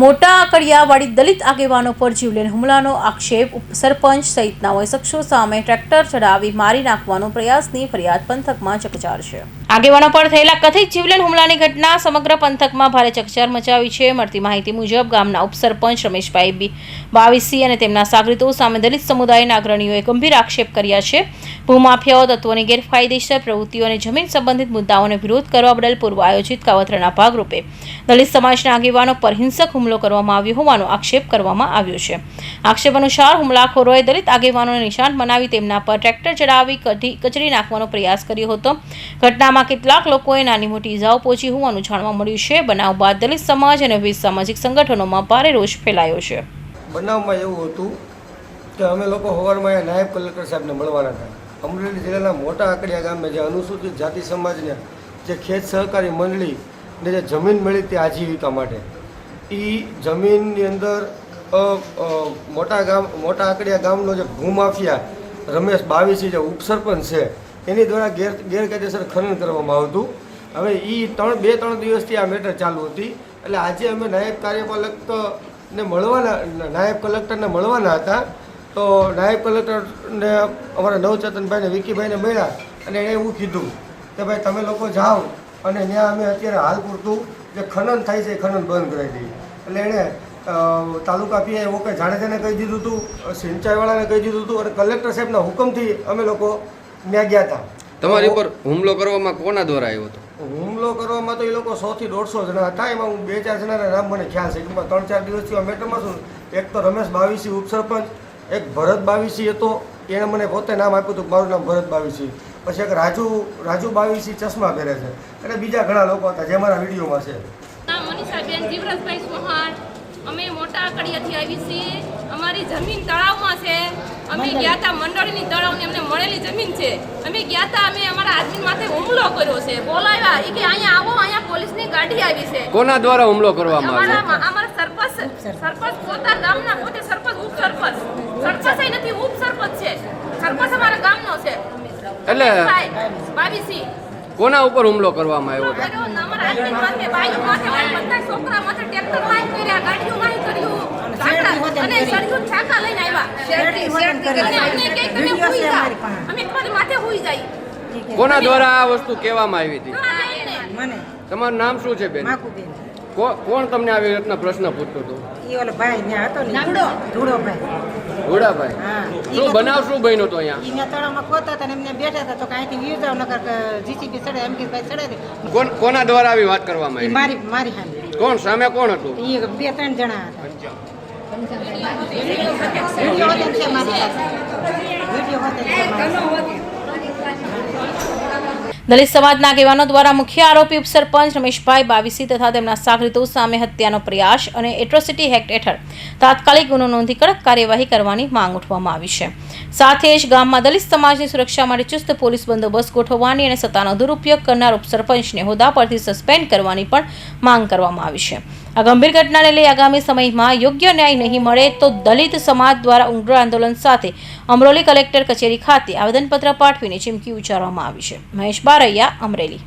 મોટા આકડિયાવાડી દલિત આગેવાનો પર જીવલેણ હુમલાનો આક્ષેપ સરપંચ સહિતના શખ્સો સામે ટ્રેક્ટર ચડાવી મારી નાખવાનો પ્રયાસની ફરિયાદ પંથકમાં ચકચાર છે। આગેવાનો પર થયેલા કથિત જીવલેણ હુમલાની ઘટના સમગ્ર પંથકમાં ભારે ચકચાર મચાવી છે। મળતી માહિતી મુજબ ગામના ઉપસરપંચ રમેશભાઈ બાવીસી અને તેમના સાગરીતો સામે દલિત સમુદાયના અગ્રણીઓએ ગંભીર આક્ષેપ કર્યા છે। ભૂમાફિયાઓ તત્વોની ગેરકાયદેસર પ્રવૃત્તિઓ અને જમીન સંબંધિત મુદ્દાઓને વિરોધ કરવા બદલ પૂર્વ આયોજિત કાવતરાના ભાગરૂપે દલિત સમાજના આગેવાનો પર હિંસક હુમલો કરવામાં આવ્યો હોવાનો આક્ષેપ કરવામાં આવ્યો છે। આક્ષેપ અનુસાર હુમલાખોરોએ દલિત આગેવાનોને નિશાન બનાવી તેમના પર ટ્રેક્ટર ચડાવી કચડી નાખવાનો પ્રયાસ કર્યો હતો। ઘટનામાં કેટલાક લોકોએ નાની મોટી ઇજાઓ પહોંચી હોવાનું જાણવા મળ્યું છે। બનાવ બાદ દલિત સમાજ અને વિવિધ સામાજિક સંગઠનોમાં ભારે રોષ ફેલાયો છે। બનાવમાં એવું હતું કે અમે લોકો સવારમાં નાયબ કલેક્ટર સાહેબને મળવાના હતા। અમરેલી જિલ્લાના મોટા આકડિયા ગામે જે અનુસૂચિત જાતિ સમાજને જે ખેત સહકારી મંડળીને જે જમીન મળી તે આજીવિકા માટે એ જમીનની અંદર મોટા આકડિયા ગામનો જે ભૂમાફિયા રમેશ બાવીસી જે ઉપસરપંચ છે એની દ્વારા ગેરકાયદેસર ખનન કરવામાં આવતું। હવે એ 2-3 દિવસથી આ મેટર ચાલુ હતી। એટલે આજે અમે નાયબ કલેક્ટરને મળવાના હતા। તો નાયબ કલેક્ટરને અમારા નવચેતનભાઈને વિકીભાઈને મળ્યા અને એણે એવું કીધું કે ભાઈ તમે લોકો જાઓ અને ત્યાં અમે અત્યારે હાલ પૂરતું જે ખનન થાય છે એ ખનન બંધ કરાવી દઈએ। એટલે એણે તાલુકા પીઆઈ ઓકે જાડેજાને કહી દીધું હતું, સિંચાઈવાળાને કહી દીધું હતું અને કલેક્ટર સાહેબના હુકમથી અમે લોકો ત્યાં ગયા હતા। તમારી પર હુમલો કરવામાં કોના દ્વારા આવ્યો હતો? હુમલો કરવામાં તો એ લોકો 100 થી 150 જણા હતા। એમાં હું 2-4 જણાના નામ મને ખ્યાલ છે। એમાં 3-4 દિવસથી આ મેટરમાં શું, એક તો રમેશ બાવીસી ઉપસરપંચ, એક ભરત બાવીસી હતો, એણે મને પોતે નામ આપ્યું હતું, મારું નામ ભરત બાવીસી। પછી એક રાજુ બાવીસી ચશ્મા પહેરે છે અને બીજા ઘણા લોકો હતા જે મારા વિડીયોમાં છે। મનીષાબેન જીવરાજભાઈ ચૌહાણ, અમે મોટા આકડિયાથી આવી છીએ। અમારી જમીન તળાવમાં છે। અમે ગયા હતા મંડળીની તળાવની અમને મળેલી જમીન છે। અમે ગયા હતા, અમે અમારા આદમી માથે હુમલો કર્યો છે। બોલાવ્યા એ કે અહીંયા આવો, અહીંયા પોલીસની ગાડી આવી છે। કોના દ્વારા હુમલો કરવામાં આવ્યો? અમારા સરપંચ પોતા ગામના, પોતે સરપંચ ઉપસરપંચ, સરપંચ નથી ઉપસરપંચ છે। સરપંચ અમારા ગામનો છે એટલે બાવીસી। કોના ઉપર હુમલો કરવામાં આવ્યો હતો? અમારા આદમી માથે, બાઈક માથે, બધા છોકરા માથે ટ્રેક્ટર લાઈન કર્યા, ગાડીઓ લાઈન કર્યું અને સળિયું છાકા લઈને આવ્યા। અમે તમારી માથે હોઈ જાય। કોના દ્વારા આ વસ્તુ કહેવામાં આવી હતી? તમારું નામ શું છે બેન? કોણ તમને આવી રીતના પ્રશ્ન પૂછતો હતો? ધુડાભાઈ। શું બનાવ શું બન્યો હતો અહીંયા? કોના દ્વારા આવી વાત કરવામાં આવી? કોણ સામે કોણ હતું? 2-3 જણા દલિત સમાજના આગેવાનો દ્વારા મુખ્ય આરોપી ઉપસરપંચ રમેશભાઈ બાવીસી તથા તેમના સાગરીતો સામે હત્યાનો પ્રયાસ અને એટ્રોસિટી એક્ટ હેઠળ તાત્કાલિક ગુનો નોંધી કડક કાર્યવાહી કરવાની માંગ ઉઠવામાં આવી છે। સાથે જ ગામમાં દલિત સમાજની સુરક્ષા માટે ચુસ્ત પોલીસ બંદોબસ્ત ગોઠવવાની અને સત્તાનો દુરુપયોગ કરનાર ઉપસરપંચને હોદ્દા પરથી સસ્પેન્ડ કરવાની પણ માંગ કરવામાં આવી છે। આ ગંભીર ઘટનાને લઈ આગામી સમયમાં યોગ્ય ન્યાય નહીં મળે તો દલિત સમાજ દ્વારા ઉગ્ર આંદોલન સાથે અમરોલી કલેક્ટર કચેરી ખાતે આવેદનપત્ર પાઠવીને ચીમકી ઉચ્ચારવામાં આવી છે। મહેશ બારૈયા, અમરેલી।